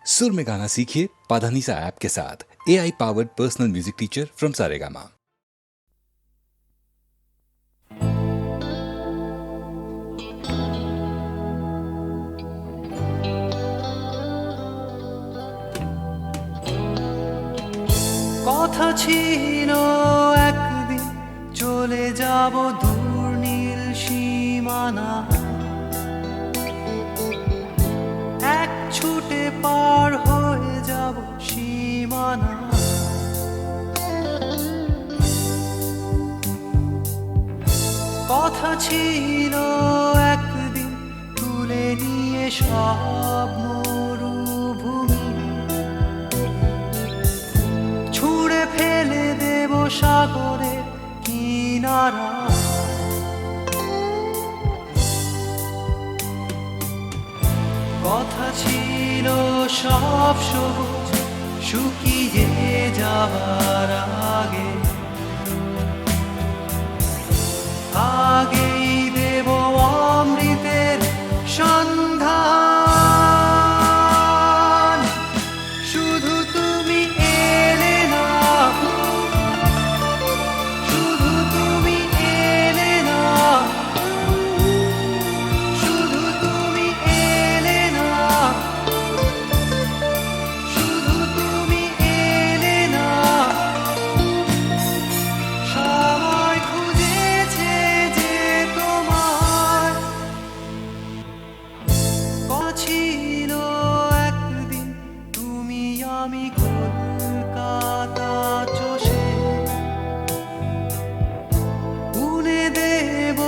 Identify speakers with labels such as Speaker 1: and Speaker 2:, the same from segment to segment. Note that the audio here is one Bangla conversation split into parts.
Speaker 1: सुर में गाना सीखिए पाधानीसा ऐप के साथ। AI powered personal music teacher from Saregama.
Speaker 2: কথা ছিল একদিন চলে যাব দূর নীল সীমানা, এক ছুটে পার হয়ে যাব সীমানা। কথা ছিল একদিন তুলে নিয়ে সব মরুভূমি, ছুঁড়ে ফেলে দেব সাগরের কিনারা। কথা ছিল সব সবুজ শুকিয়ে যাবার আগে, আগেই দেব অমৃতের সন্ধান। শুধু তুমি এলে না, শুধু তুমি এলে না, শুধু তুমি এলে না, শুধু তুমি এলে না। সবাই খুঁজেছে যে তোমার ছিল একদিন তুমি আমি কলকাতা চষে বুনে দেব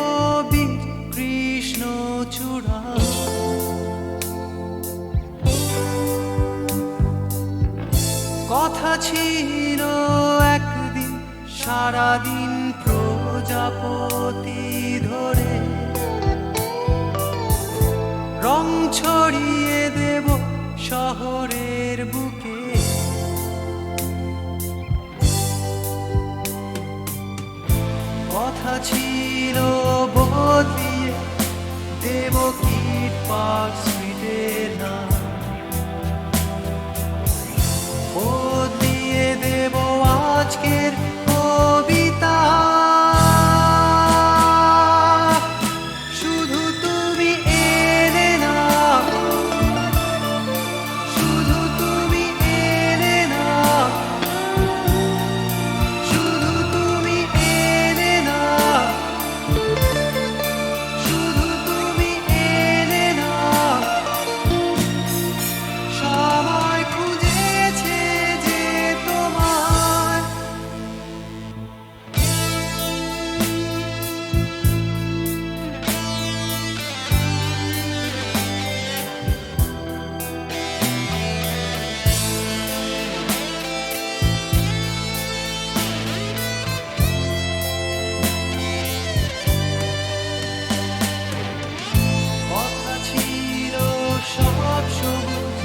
Speaker 2: বীর কৃষ্ণ চূড়া। কথা ছিল একদিন সারাদিন প্রজাপতি ধরে রং ছড়িয়ে দেব শহরের বুকে। কথা ছিল বদলিয়ে দেব কিট পার্ক স্ট্রিটের নাম, বদলিয়ে দেব আজকের কবিতা। শুধু তুমি এলে না, শুধু তুমি এলে না, শুধু তুমি এলে না, শুধু তুমি এলে না। সবাই খুঁজেছে যে তোমার কথা ছিল সব সবুজ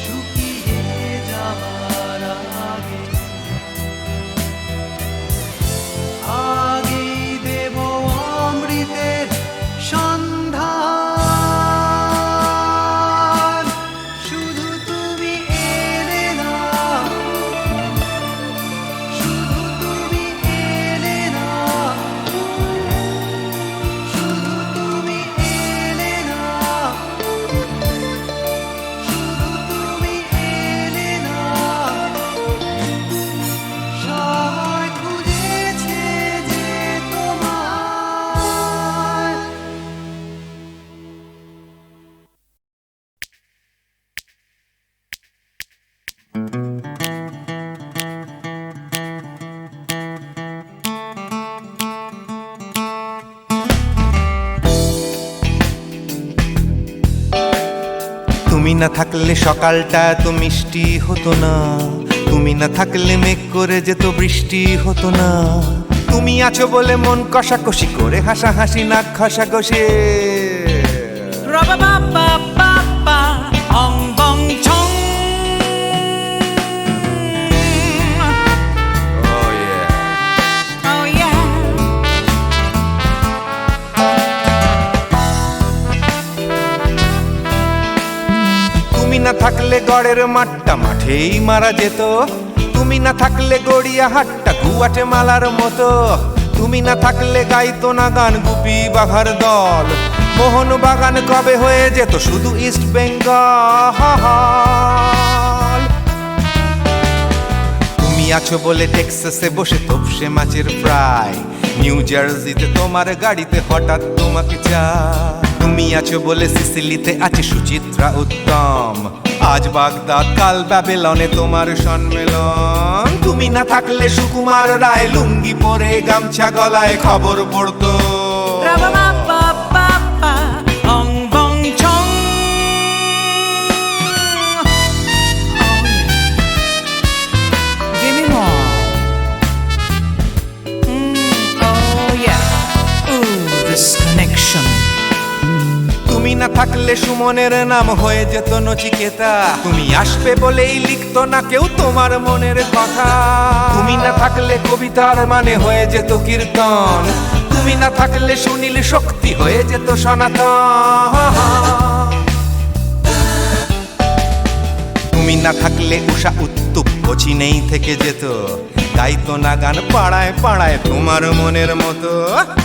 Speaker 2: শুকিয়ে যাবার আগে, আগেই দেব অমৃতের সন্ধান। শুধু তুমি এলে না, শুধু তুমি এলে না, শুধু তুমি এলে না, শুধু তুমি এলে না। সবাই খুঁজেছে যে তোমার
Speaker 3: তুমি না থাকলে সকালটা তো মিষ্টি হতো না, তুমি না থাকলে মেঘ করে যেত বৃষ্টি হতো না। তুমি আছো বলে মন কষাকষি করে হাসাহাসি নাক ঘষাঘষি।
Speaker 2: অং বং ছং।
Speaker 3: তুমি না থাকলে থাকলে গড়ের মাঠটা মাঠেই মারা যেত, তুমি না থাকলে গড়িয়া হাটটা গুয়াটে মালার মতো, তুমি না থাকলে গাইতো না গান গুপি বাঘার দল, মোহন বাগান কবে হয়ে যেত শুধু ইস্ট বেঙ্গল। তুমি আছো বলে টেক্সাসে বসে তপসে মাছের ফ্রাই, নিউ জার্সিতে তোমার গাড়িতে হঠাৎ তোমাকে চাই, তুমি আছো বলে সিসিলিতে আছে সুচিত্রা উত্তম, আজ বাগদাদ কাল ব্যাবিলনে তোমার সম্মেলন। তুমি না থাকলে সুকুমার রায় লুঙ্গি পরে গামছা গলায় খবর পড়তো।
Speaker 2: Give me more. Oh yeah. Ooh, this connection.
Speaker 3: তুমি না থাকলে সুমনের নাম হয়ে যেত নচিকেতা, তুমি আসবে বলেই লিখতো না কেউ তোমার মনের কথা, তুমি না থাকলে কবিতার মানে হয়ে যেত কীর্তন, তুমি না থাকলে সুনীল শক্তি হয়ে যেত সনাতন। তুমি না থাকলে উষা উত্তুপ নেই থেকে যেত, গাইতো না গান পাড়ায় পাড়ায় তোমার মনের মতো।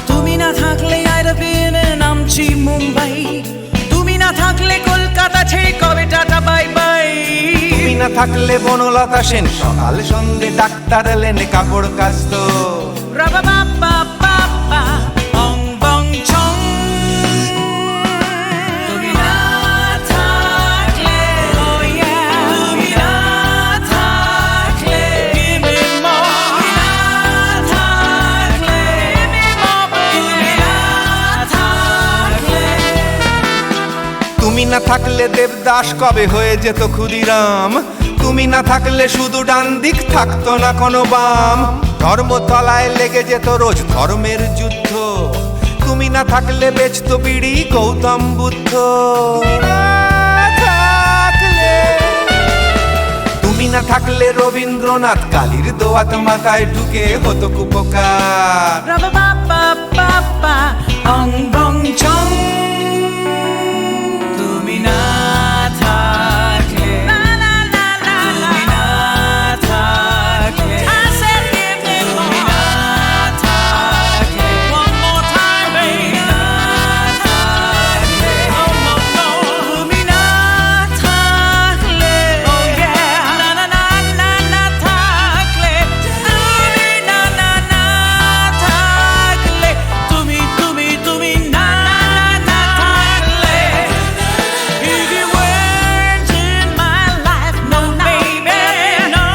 Speaker 2: তুমি না থাকলে আইরবিনে নামছি মুম্বাই, তুমি না থাকলে কলকাতা ছেড়ে কবে টাটা বাই বাই,
Speaker 3: তুমি না থাকলে বনলতা সেন সকাল সন্ধে ডাক্তার লেনে কাপড় কাচতো।
Speaker 2: রাবা বাবা বাবা অং বং চং। তুমি না থাকলে oh yeah, তুমি না থাকলে give me more, তুমি না থাকলে give me more, তুমি না থাকলে।
Speaker 3: তুমি না থাকলে দেবদাস কবে হয়ে যেত ক্ষুদিরাম, তুমি না থাকলে শুধু ডান দিক থাকতো না কোনো বাম, ধর্মতলায় লেগে যেত রোজ ধর্মের যুদ্ধ, তুমি না থাকলে বেচতো বিড়ি গৌতম বুদ্ধ। তুমি না থাকলে রবীন্দ্রনাথ কালীর দোয়াত মাথায় ঢুকে হতো কুপকার।
Speaker 2: রাবা বাবা বাবা অং বং চং। তুমি না থাকলে না না না না, তুমি না থাকলে I said give me more, তুমি না থাকলে one more time baby, তুমি না থাকলে oh no no, তুমি না থাকলে oh yeah, না না না না না থাকলে, তুমি না না না থাকলে, তুমি তুমি তুমি না না থাকলে, if you weren't in my life, no baby, no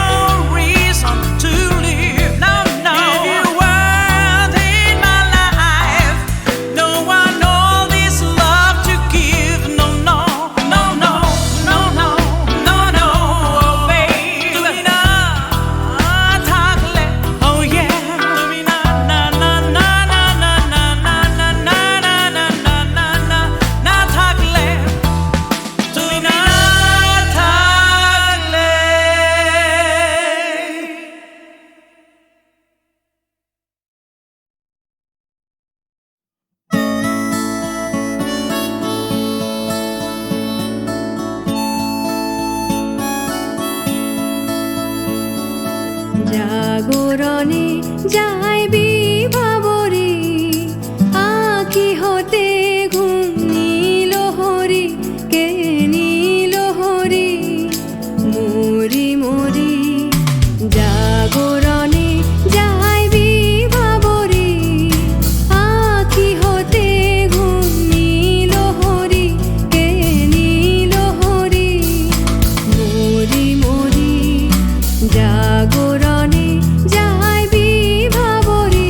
Speaker 2: reason to live, no no, if you weren't in my life, no one all this love to give, no no no no no no no no, oh baby, তুমি না থাকলে oh yeah, তুমি না না না না না না না না না না না না না না না না থাকলে, তুমি না থাকলে।
Speaker 4: জাগরণে যাইবি ভাবরে, আঁখি হতে ঘুম নীল হরি, কে নীল হরি মরি মরি। জাগরণে যাইবি ভাবরে, আঁখি হতে ঘুম নীল হরি, কে নীল হরি মরি মরি। জাগরণে যাইবি ভাবরে,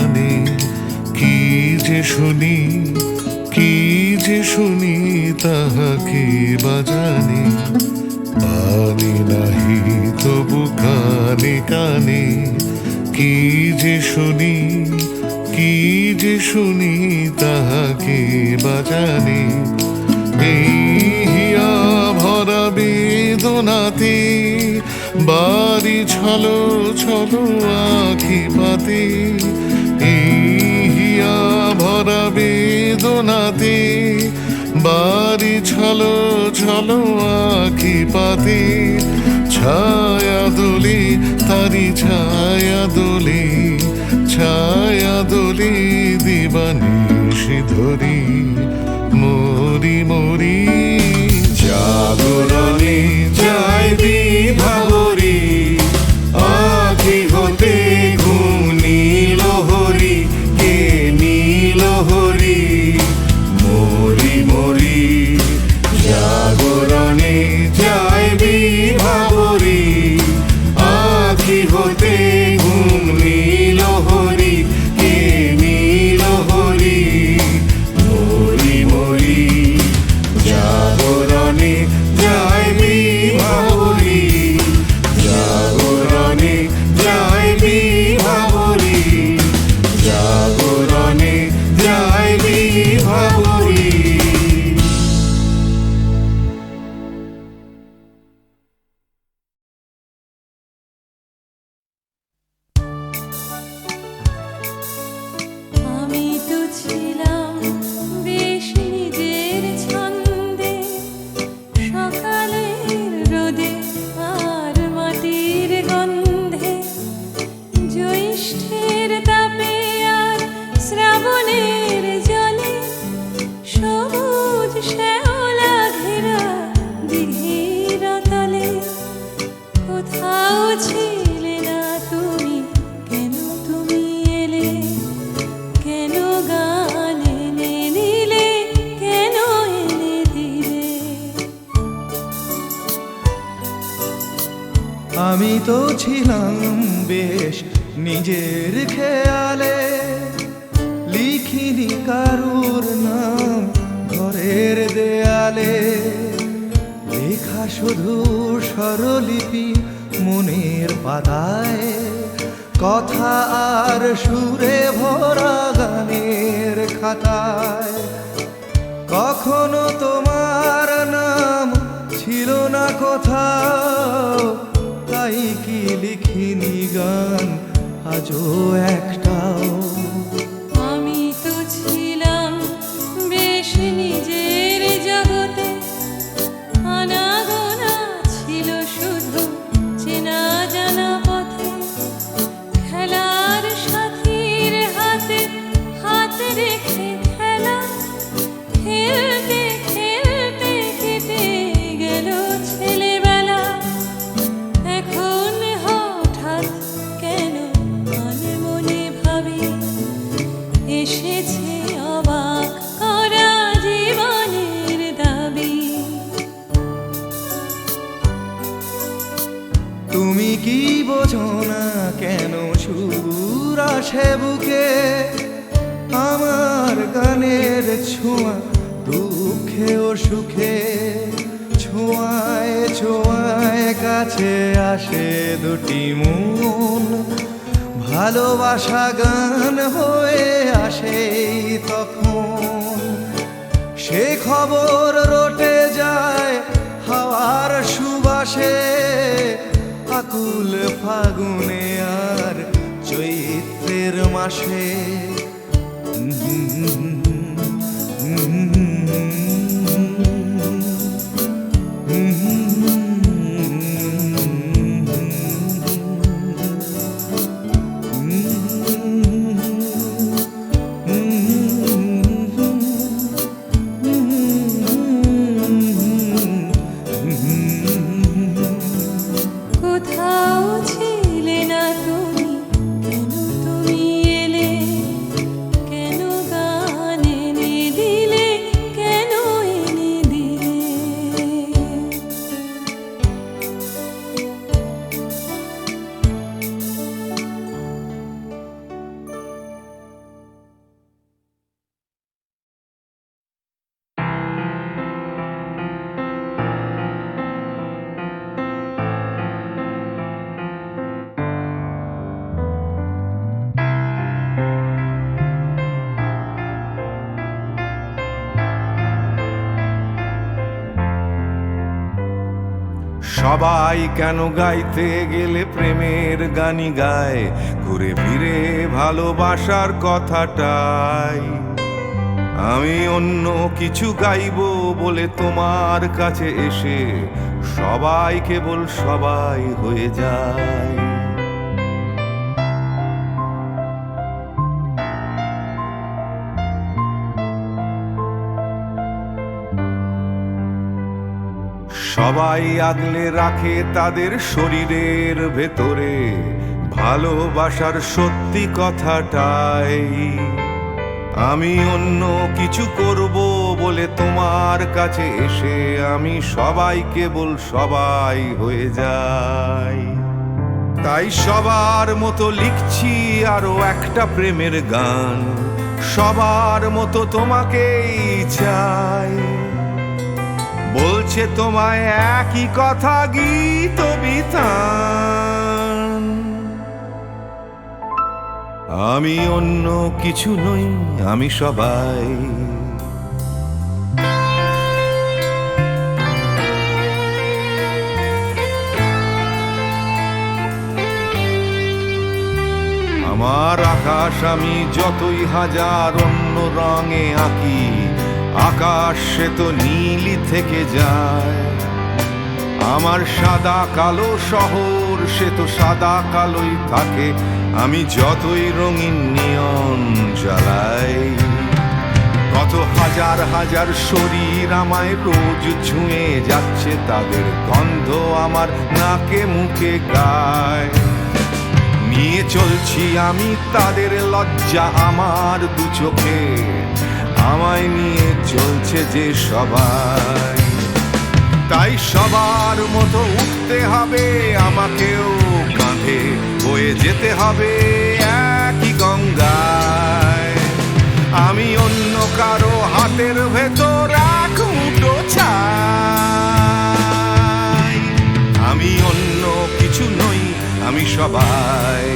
Speaker 5: গানে কি যে শুনি, কি যে শুনি তাহাকে বাজানে। পানি নাহি তবু কানে কানে কি যে শুনি, কি যে শুনি তাহাকে বাজানে। এই হিয়া ভরা বেদনাতে বাড়ি ছলো ছলো আখি পাতে। এই হিয়া ভরা বেদনাতে বাড়ি ছলো ছলো আখি পাতে। ছায়া দোলে তারি ছায়া দোলে, ছায়া দোলে দিবানিশি ধরি মরি মরি। জাগরণে যায় বিভাবরী আখি হতে ঘুম নীল হরি, কে নীল হরি মরি মরি। জাগরণে যায় বিভাবরী আখি হতে ঘুম নীল হরি, কে নীল হরি মরি মরি। জাগরণে যায় বিভাবরী, জাগরণে যায় বিভাবরী, জাগরণে যায় বিভাবরী।
Speaker 4: আমি তো ছিলাম বেশ নিজের ছন্দে, সকালের রোদে আর মাটির গন্ধে, জ্যৈষ্ঠের তাপে আর শ্রাবণের জলে, সবুজ শ্যাওলা ঘেরা দিঘির তলে। কোথাও ছিলে না তুমি, কেন তুমি এলে? কেন গান এনে দিলে, কেন এনে দিলে?
Speaker 6: আমি তো ছিলাম বেশ নিজের খেয়ালে, লিখিনি কারুর নাম ঘরের দেয়ালে। লেখা শুধু স্বরলিপি মনের পাতায়, কথা আর সুরে ভরা গানের খাতায়। কখনো তোমার নাম ছিল না কোথাও, তাই কি লিখিনি গান আজও একটাও।
Speaker 4: আমি তো ছিলাম বেশ নিজের জগতে, আনাগোনা ছিল শুধু চেনা জানা পথে। খেলার সাথীর হাতে হাত রেখে খেলা, খেলতে খেলতে কেটে গেল ছেলেবেলা। এখন হঠাৎ কেন মনে মনে ভাবি, এসেছে অবাক করা জীবনের দাবি।
Speaker 6: তুমি কি বোঝো না কেন সুর আসে বুকে? আমার গানের ছোঁয়া দুঃখে ও সুখে, ছোঁয়ায় ছোঁয়ায় কাছে আসে দুটি মন। ভালোবাসা গান হয়ে আসে তখন, সে খবর রটে যায় হাওয়ার সুবাসে। আকুল ফাগুনে আর চৈত্রের মাসে।
Speaker 4: কোথাও ছিলে না তুমি, কেন তুমি এলে? কেন গান
Speaker 3: সবাই কেন গাইতে গেলে প্রেমের গানই গায়, ঘুরে ফিরে ভালোবাসার কথাটাই। আমি অন্য কিছু গাইবো বলে তোমার কাছে এসে সবাই কেবল সবাই হয়ে যায়। সবাই আগলে রাখে তাদের শরীরের ভেতরে ভালোবাসার সত্যি কথাটাই। আমি অন্য কিছু করব বলে তোমার কাছে এসে আমি সবাই কেবল সবাই হয়ে যাই। তাই সবার মতো লিখছি আরো একটা প্রেমের গান, সবার মতো তোমাকেই চাই। বলছে তোমায় একই কথা গীত বিতান। আমি অন্য কিছু নই, আমি সবাই। আমার আকাশ আমি যতই হাজার অন্য রঙে আঁকি, আকাশ সে তো নীলই থেকে যায়। আমার সাদা কালো শহর সে তো সাদা কালোই থাকে, আমি যতই রঙিন নিয়ন জ্বালাই। কত হাজার হাজার শরীর আমায় রোজ ছুঁয়ে যাচ্ছে, তাদের গন্ধ আমার নাকে মুখে গায়। নিয়ে চলছি আমি তাদের লজ্জা আমার দু চোখে, আমায় নিয়ে চলছে যে সবাই। তাই সবার মতো উঠতে হবে আমাকেও, কাঁধে বয়ে যেতে হবে একই গঙ্গায়। আমি অন্য কারো হাতের ভেতর এক মুঠো ছাই। আমি অন্য কিছু নই, আমি সবাই।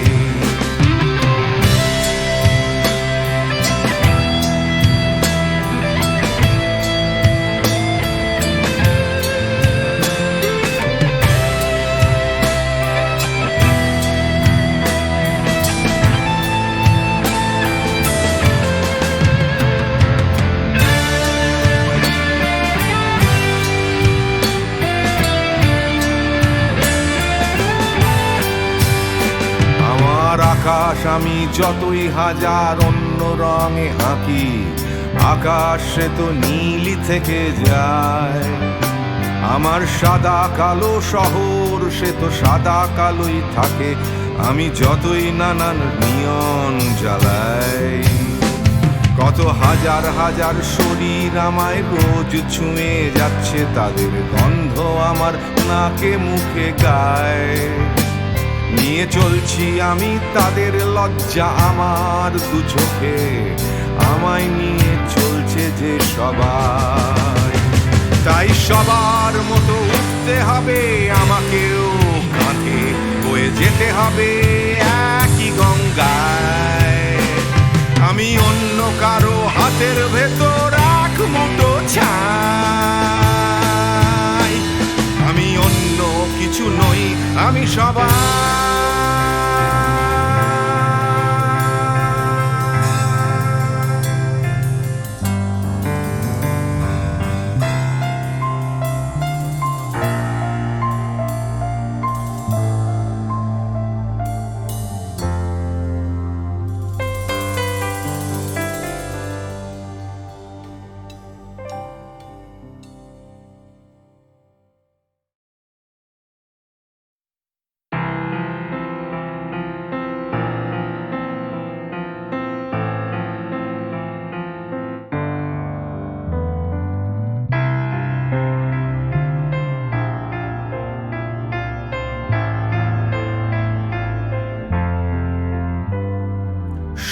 Speaker 3: আকাশ আমি যতই হাজার অন্য রঙে আঁকি, আকাশ সে তো নীলই থেকে যায়। আমার সাদা কালো শহর সে তো সাদা কালোই থাকে, আমি যতই নানান নিয়ন জ্বালাই। কত হাজার হাজার শরীর আমায় রোজ ছুঁয়ে যাচ্ছে, তাদের গন্ধ আমার নাকে মুখে গায়। নিয়ে চলছি আমি তাদের লজ্জা আমার দু চোখে, আমায় নিয়ে চলছে যে সবাই। তাই সবার মতো উঠতে হবে আমাকেও, কাঁধে বয়ে যেতে হবে একই গঙ্গায়। আমি অন্য কারো হাতের ভেতর এক মুঠো ছাই। আমি অন্য কিছু নই, আমি সবাই।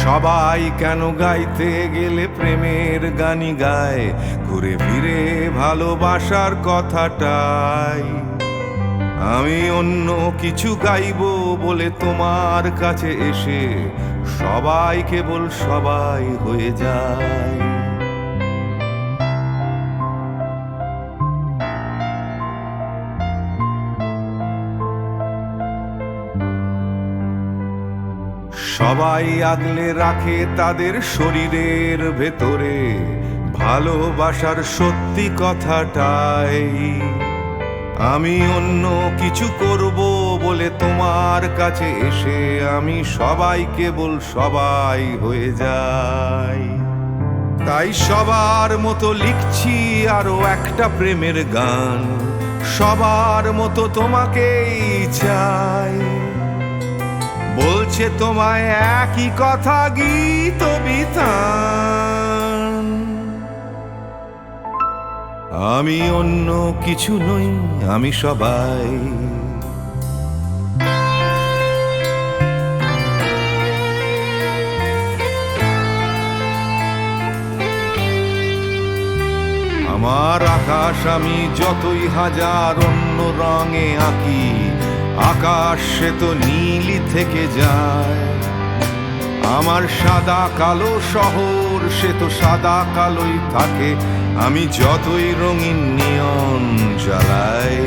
Speaker 3: সবাই কেন গাইতে গেলে প্রেমের গানই গায়, ঘুরে ফিরে ভালোবাসার কথাটাই। আমি অন্য কিছু গাইবো বলে তোমার কাছে এসে সবাই কেবল সবাই হয়ে যায়। সবাই আগলে রাখে তাদের শরীরের ভেতরে ভালোবাসার সত্যি কথাটাই। আমি অন্য কিছু করব বলে তোমার কাছে এসে আমি সবাইকে বল সবাই হয়ে যাই। তাই সবার মতো লিখছি আরো একটা প্রেমের গান, সবার মতো তোমাকেই চাই। বলছে তোমায় একই কথা গীত বিতান। আমি অন্য কিছু নই, আমি সবাই। আমার আকাশ আমি যতই হাজার অন্য রঙে আঁকি, আকাশ সে তো নীলই থেকে যায়। আমার সাদা কালো শহর সে তো সাদা কালোই থাকে, আমি যতই রঙিন নিয়ন জ্বালাই।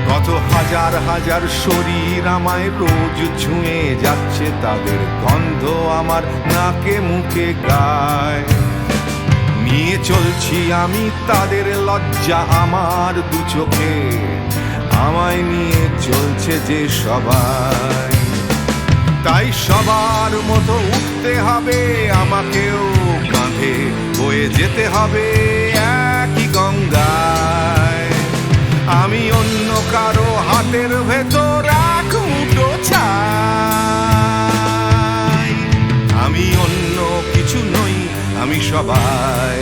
Speaker 3: কত হাজার হাজার শরীর আমায় রোজ ছুঁয়ে যাচ্ছে, তাদের গন্ধ আমার নাকে মুখে গায়। নিয়ে চলছি আমি তাদের লজ্জা আমার দু চোখে, আমায় নিয়ে চলছে যে সবাই। তাই সবার মতো উঠতে হবে আমাকেও, কাঁধে বয়ে যেতে হবে একই গঙ্গায়। আমি অন্য কারো হাতের ভেতর এক মুঠো ছাই। আমি অন্য কিছু নই, আমি সবাই।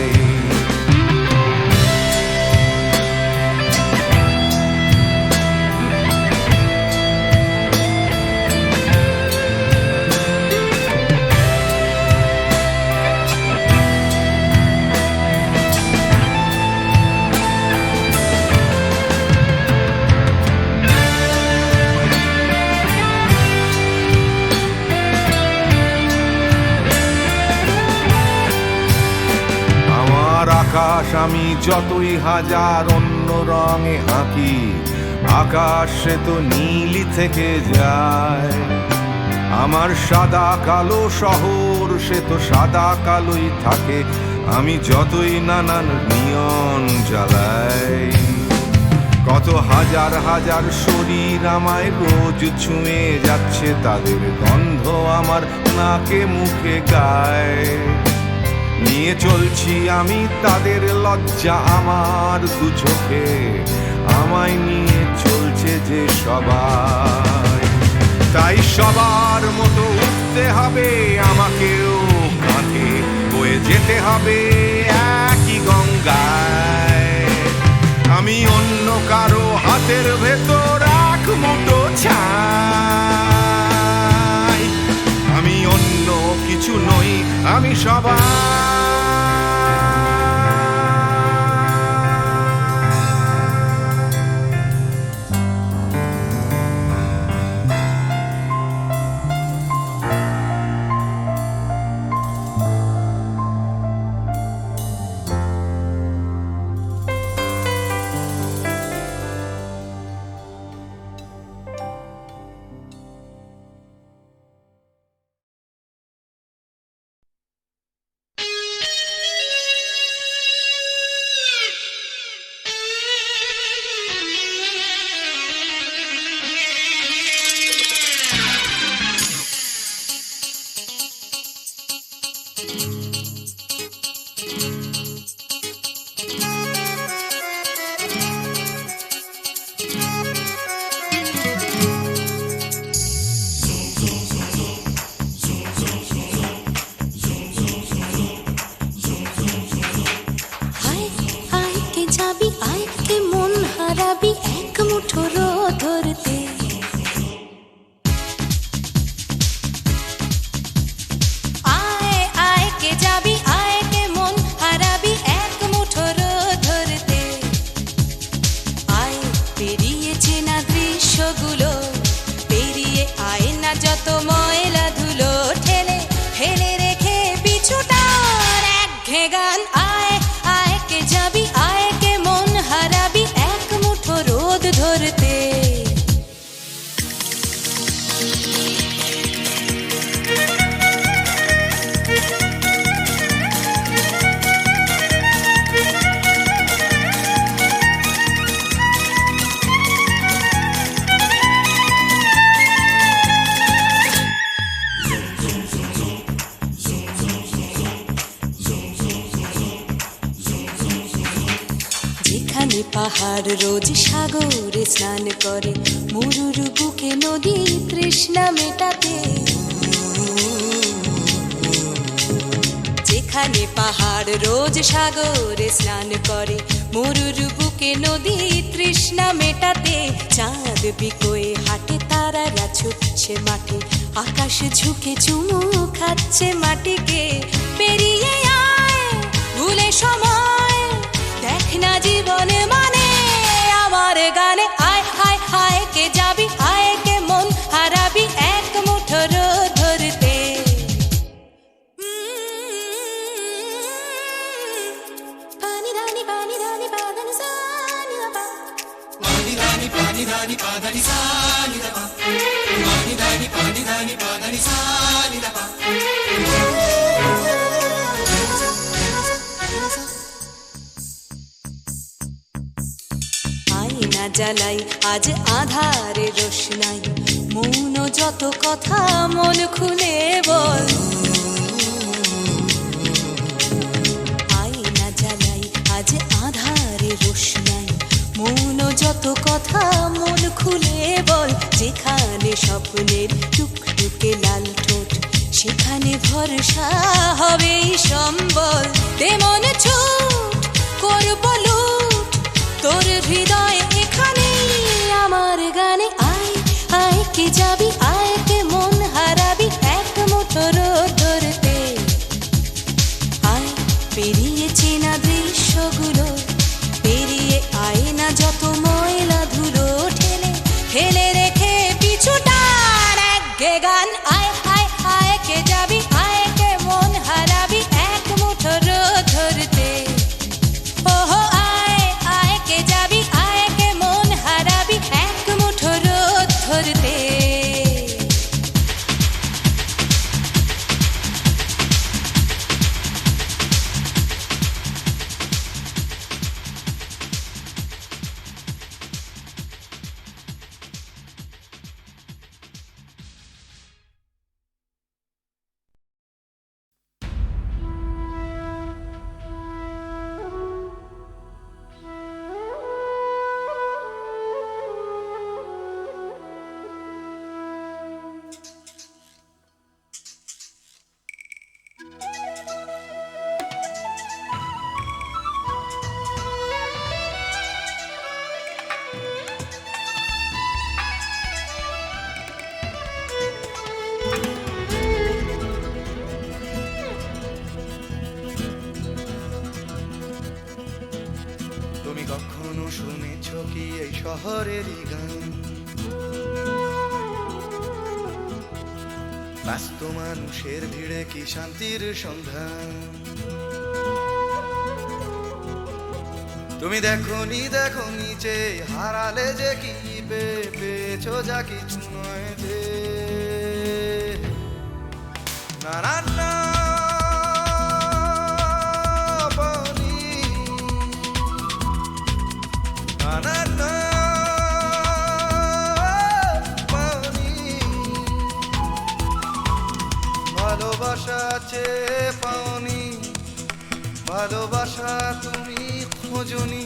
Speaker 3: আকাশ আমি যতই হাজার অন্য রঙে আঁকি, আকাশ সে তো নীলই থেকে যায়। আমার সাদা কালো শহর সে তো সাদা কালোই থাকে, আমি যতই নানান নিয়ন জ্বালাই। কত হাজার হাজার শরীর আমায় রোজ ছুঁয়ে যাচ্ছে, তাদের গন্ধ আমার নাকে মুখে গায়। নিয়ে চলছি আমি তাদের লজ্জা আমার দু চোখে, আমায় নিয়ে চলছে যে সবাই। তাই সবার মতো উঠতে হবে আমাকেও, কাঁধে বয়ে যেতে হবে একই গঙ্গায়। আমি অন্য কারো হাতের ভেতর এক মুঠো ছাই। আমি অন্য কিছু নই, আমি সবাই।
Speaker 4: গান আয় আয় কে যাবি, আয় কে মন হারাবি, এক মুঠো রোদ যেখানে পাহাড় রোজ সাগরে স্নান করে, মরুর বুকে নদী তৃষ্ণা মেটাতে। যেখানে পাহাড় রোজ সাগরে স্নান করে, মরুর বুকে নদী তৃষ্ণা মেটাতে। চাঁদ বিকোয়ে হাটে, তারারা ছুটছে মাঠে, আকাশ ঝুঁকে চুমু খাচ্ছে মাটিকে। পেরিয়ে আয় ভুলে সময়, দেখ না জীবনে মানে আমার গানে। আয় হায় হায় কে যাবি, আয় কে মন হারাবি এক মুঠো রোদ ধরতে। পানি ধানি পাদানি সানি বাবা, পানি ধানি পাদানি সানি বাবা, পানি ধানি পাদানি সানি বাবা। আয়না জ্বালাই আজ আধারে রোশনাই, মৌন যত কথা মন খুলে বল। আয়না জ্বালাই আজ আধারে রোশনাই, মৌন যত কথা মন খুলে বল। যেখানে স্বপ্নের টুকটুকে লাল ঠোঁট, সেখানে ভরসা হবে সম্বল। তেমন ছুট করব লুট তোর হৃদয় এখানে আমার গানে। আয় আয় কে যাবি, আয় কে মন হারাবি এক মুঠো রোদ ধরতে। আয় পেরিয়ে চেনা দৃশ্যগুলো, পেরিয়ে আয় না যত ময়লা ধুলো, ঠেলে ঠেলে রেখে পিছুটার একঘে গান। আয় আয় আয় কে যাবি, আয় কে মন হারাবি এক মুঠো রোদ ধরতে। ওহো আয় আয় কে যাবি, আয় কে মন হারাবি এক মুঠো রোদ ধরতে।
Speaker 6: তুমি কখনো শুনেছ কি এই শহরেরই গান? ব্যস্ত মানুষের ভিড়ে কি শান্তির সন্ধান? তুমি দেখনি যে হারালে যে কি পেয়েছো যা কিছু নয় যে। না না না পানি, না না না পানি। ভালোবাসা চেয়ে পাওনি, ভালোবাসা তুমি খোঁজনি,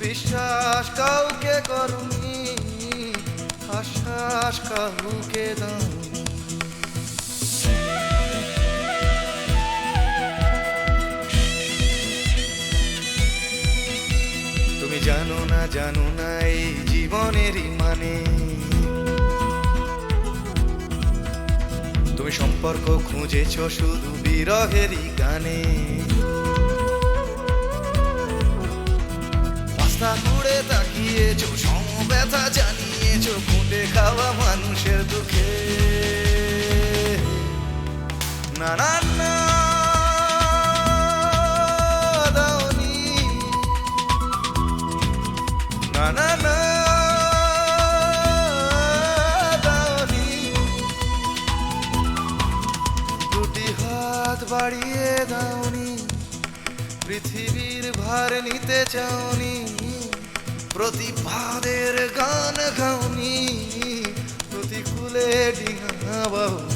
Speaker 6: বিশ্বাস কাউকে করনি, আশ্বাস কাউকে দাওনি। তুমি জানো না এই জীবনেরই মানে। তুমি সম্পর্ক খুঁজেছো শুধু বিরহেরই গানে। রাস্তা ঘুরে তাকিয়েছো, সমব্যথা জানিয়েছো, খুঁটে খাওয়া মানুষের দুঃখে। না না না দাওনি, না না না দাওনি। দুটি হাত বাড়িয়ে দাওনি, পৃথিবীর ভার নিতে চাওনি, প্রতিবাদের গান গাওনি, প্রতিকূলে ডিঙা বাউনি।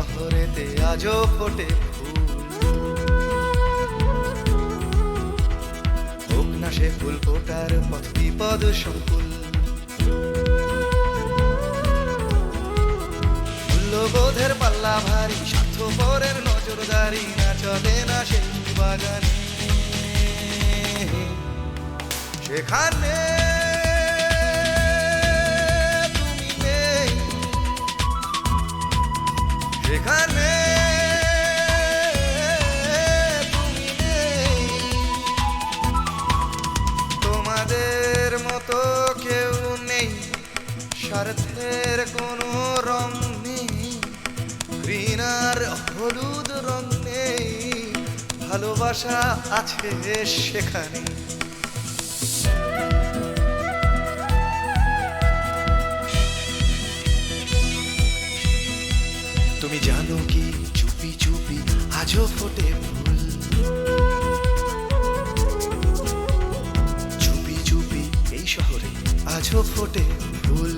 Speaker 6: শহরেতে আজও ফোটে ফুল, হোক না সে ফুল ফোটার পথ বিপদ সংকুল। মূল্যবোধের পাল্লা ভারী, স্বার্থপরের নজরদারি না চলে না সেই বাগানে। সেখানে তুমি নেই, সেখানে তুমি নেই। তোমাদের মতো কেউ নেই, স্বার্থের কোনো রং নেই, ঘৃণার হলুদ রং নেই, ভালোবাসা আছে সেখানে। তুমি জানো কি চুপি চুপি আজও ফোটে ফুল, চুপি চুপি এই শহরে আজও ফোটে ফুল।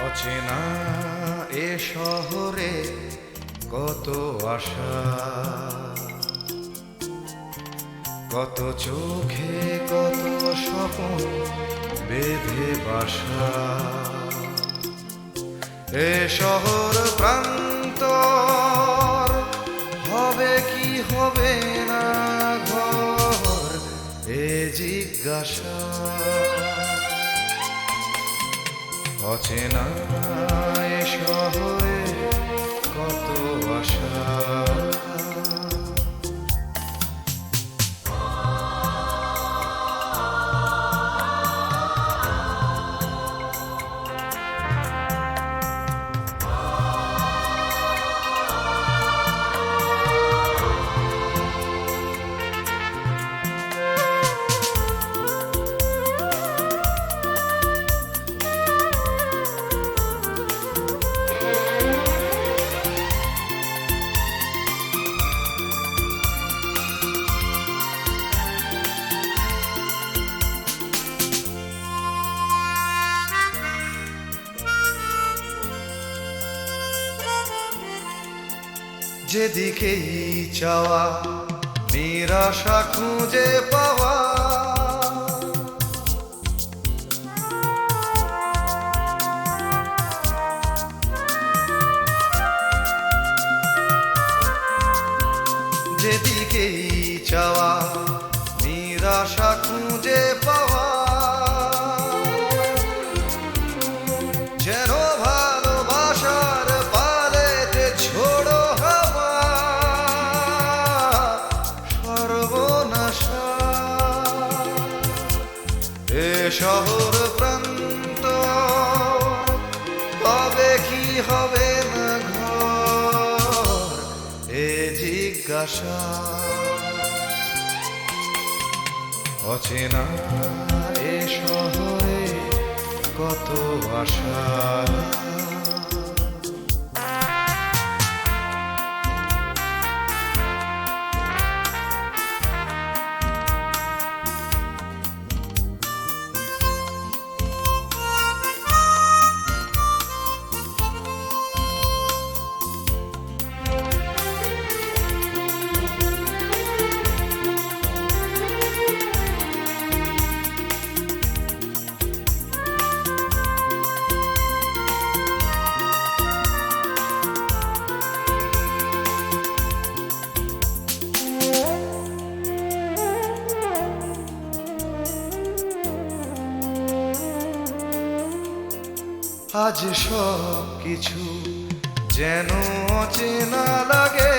Speaker 6: অচেনা এ শহরে কত আশা, কত চোখে কত স্বপ্ন বেঁধে বাসা। এ শহর প্রান্তর হবে কি হবে না ঘর, এ জিজ্ঞাসা। অচেনা এ শহরে কত আশা, যেদিকেই চাওয়া নিরাশা খুঁজে পাওয়া। যেদিকেই চাওয়া নিরাশা খুঁজে পাওয়া। যেন ভালোবাসার পালেতে ছোড়ো হাওয়া, সর্বনাশা। এ শহর প্রান্ত কবে কি হবে না ঘর, এ জিজ্ঞাসা। জিজ্ঞাসা অচেনা এ শহরে কত আশা আজ সব কিছু যেন অচেনা লাগে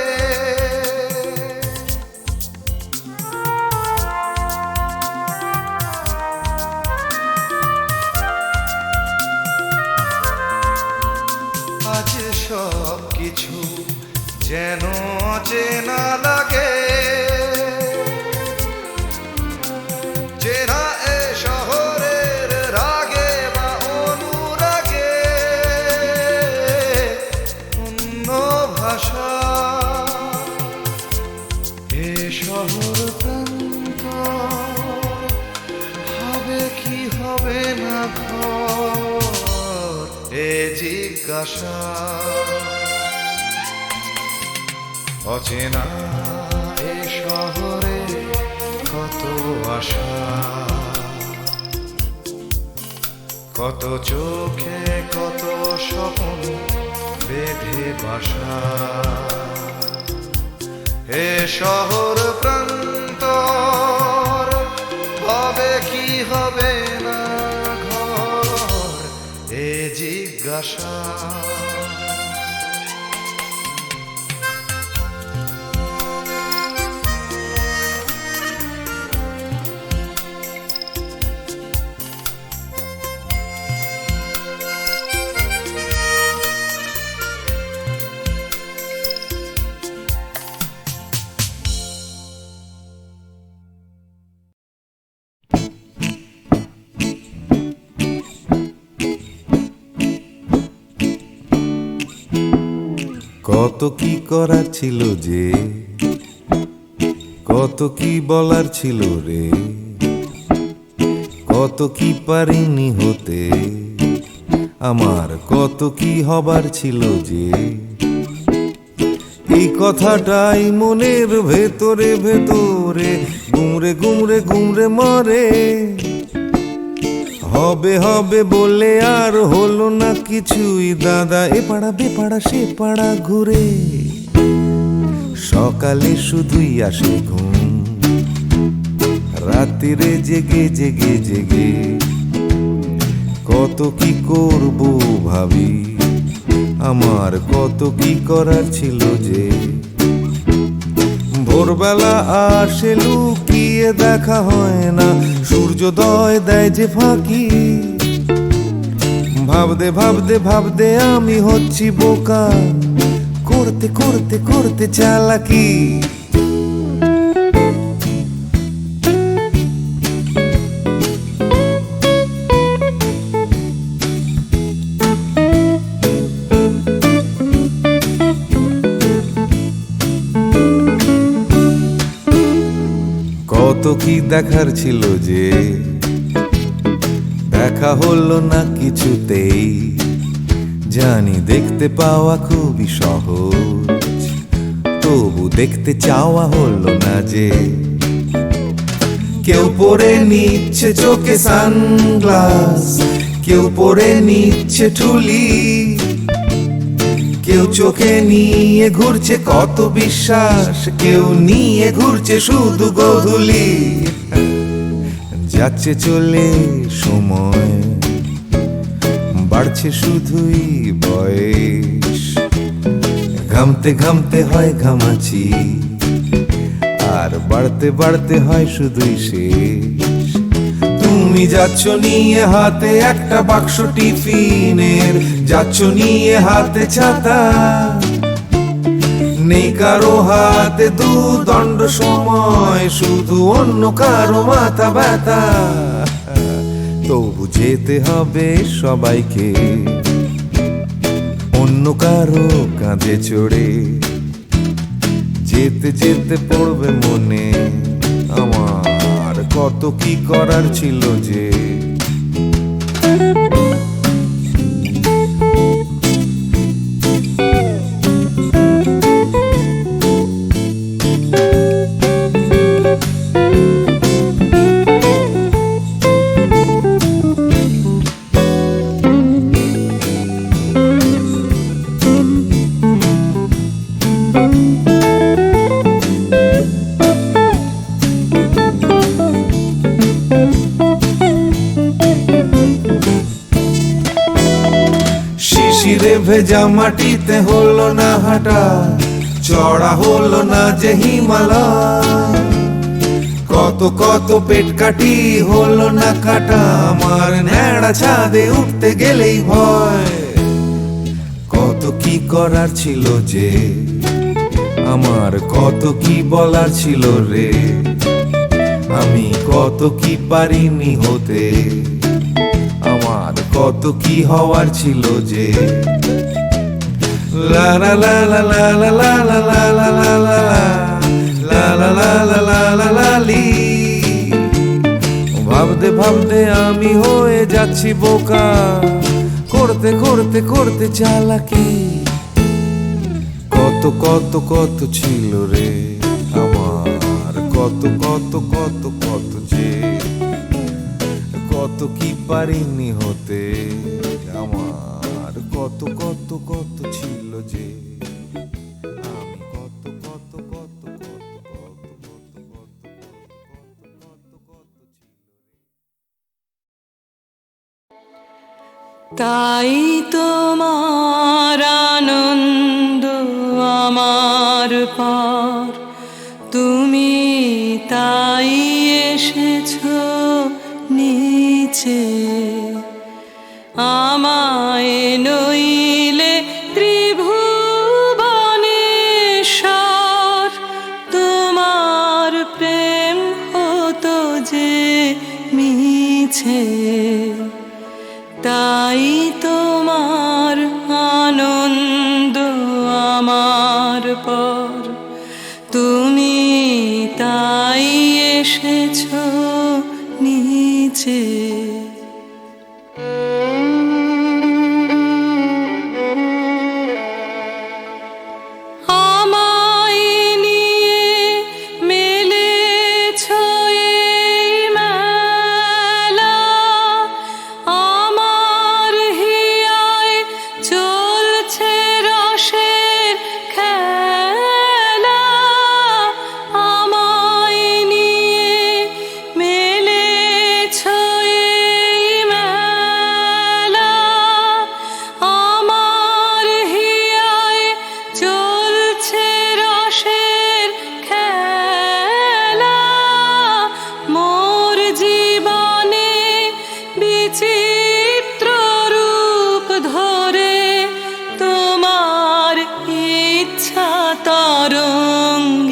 Speaker 6: আজ সব কিছু যেন অচেনা লাগে চেনা এ শহরের রাগে বা অনুরাগে অন্য ভাষা এ শহর প্রান্ত হবে কি হবে না ঘর এ জিজ্ঞাসা অচেনা এ শহরে কত আশা কত চোখে কত স্বপ্ন বেঁধে বাসা এ শহর প্রান্তর হবে কি হবে না ঘর এ জিজ্ঞাসা
Speaker 3: কত কি করার ছিল যে কত কি বলার ছিল রে কত কি পারিনি হতে আমার কত কি হবার ছিল যে এই কথাটাই মনের ভেতরে ভেতরে গুমরে গুমরে গুমরে মরে হবে হবে বলে আর হলো না কিছুই দাদা এ পাড়া বে পাড়া সে পাড়া ঘুরে সকালে শুধুই আসে ঘুম রাত্রিরে জেগে জেগে জেগে কত কি করব ভাবি আমার কত কি করার ছিল যে ভোরবেলা আসে লুকিয়ে দেখা হয় না সূর্যোদয় দেয় যে ফাঁকি ভাবতে ভাবতে ভাবতে আমি হচ্ছি বোকা করতে করতে করতে চালাকি কত কি দেখার ছিল যে দেখা হলো না কিছুতেই জানি দেখতে পাওয়া খুবই সহজ তবু দেখতে চাওয়া হলো না যে কেউ পরে নিচ্ছে চোখে সানগ্লাস কেউ পরে নিচ্ছে ঠুলি কেউ চোখে নিয়ে ঘুরছে কত বিশ্বাস কেউ নিয়ে ঘুরছে শুধু গোধূলি যাচ্ছে চলে সময় বাড়ছে শুধুই বয়স ঘামতে ঘামতে হয় ঘামাচি আর বাড়তে বাড়তে হয় শুধুই শেষ তুমি যাচ্ছ নিয়ে হাতে একটা বাক্স টিফিনের যাচ্ছ নিয়ে হাতে ছাতা নেই কারো হাতে দুদণ্ড সময়, শুধু অন্য কারো মাথা ব্যথা। তবু যেতে হবে সবাইকে অন্য কারো কাঁধে চড়ে। যেতে যেতে পড়বে মনে আমার কত কি করার ছিল যে। শিশিরে ভেজা মাটিতে হলো না হাঁটা, চড়া হলো না যে হিমালয়। কত কত পেট কাটি হলো না কাটা, আমার ন্যাড়া ছাদে উঠতে গেলেই ভয়। কত কি করার ছিল যে, আমার কত কি বলার ছিল রে। আমি কত কি পারিনি হতে, আমার কত কি হওয়ার ছিল যে। লা লা লা লা লা লা লা লা লা লা লা লা লা লা লা লা লা লা লা লি। ভাবতে ভাবতে আমি হয়ে যাচ্ছি বোকা, করতে করতে করতে চালাকি। কত কত কত ছিল রে আমার, কত কত কত কত যে। কত কি পারিনি হতে, আমার কত কত কত ছিল যে। আমি কত কত কত কত কত কত কত কত ছিল।
Speaker 4: তাই তোমার আনন্দ আমার পর, তুমি তাই এসেছো নিচে। আমায় নইলে ত্রিভুবনেশ্বর, তোমার প্রেম হতো যে মিছে। তাই তোমার আনন্দ আমার পর, তুমি তাই এসেছো নিচে। আমায় নিয়ে মেলেছো এই মেলা, আমার হিয়ায় চলছে রসের খেলা। আমায় নিয়ে মেলেছো এই মেলা, আমার হিয়ায় চলছে রসের খেলা। মোর জীবনে বিচিত্র রূপ ধরে, তোমার ইচ্ছা তরঙ্গিছে।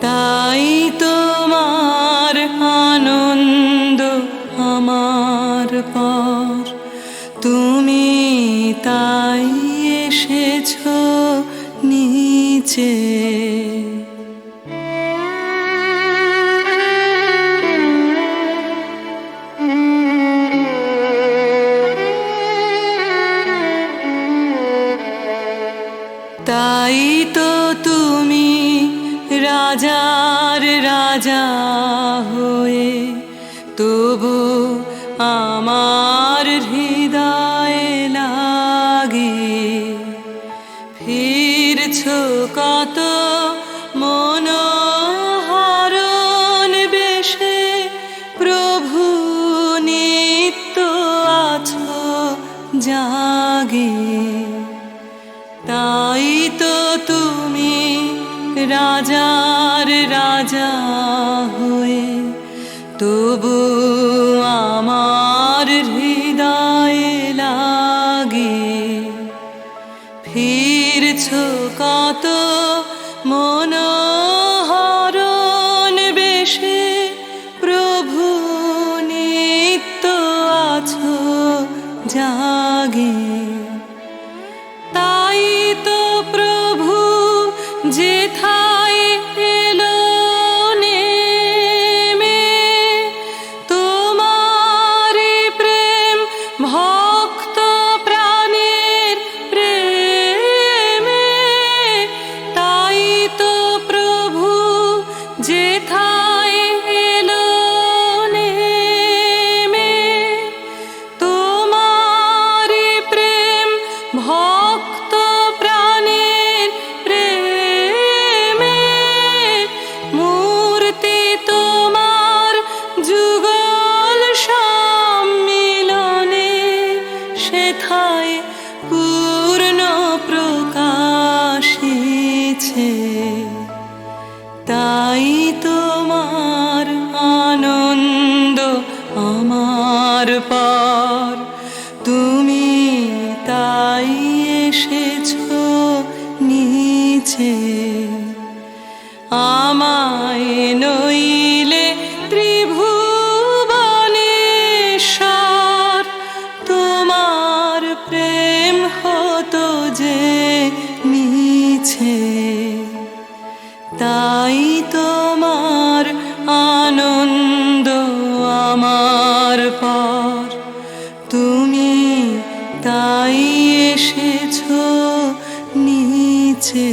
Speaker 4: তাই তোমার আনন্দ আমার পর, তুমি তাই এসেছো নিচে। তাই তো তুমি রাজার রাজা হয়ে, তবু আমার হৃদয়ে লাগে। ফিরছো কত মনোহরণ বেশে, প্রভু নিত্য আছো জাগে। তাই তো তুমি রাজার রাজা হয়ে, তবু আমার হৃদয়ে লাগে। ফির মনোহরণ বেশে প্রভু নিত্য আছো জাগে, তাই তো প্রভু যেথায় এলো নেমে, তোমারি প্রেম ভক্ত প্রাণের প্রেমে, তাই তো প্রভু যেথায় এলো নেমে, তোমারি প্রেম ভক্ত প্রাণের প্রেমে, মূর্তি তোমার যুগল সম্মিলনে, সেথায় পূর্ণ প্রকাশিছে, তাই তোমার আনন্দ আমার পর, তুমি তাই এসেছো নিচে, আমায় নইলে ত্রিভুবনেশ্বর, তোমার প্রেম হতো যে নিছে, তাই তোমার আনন্দ আমার পর, তুমি তাই এসেছো নিচে।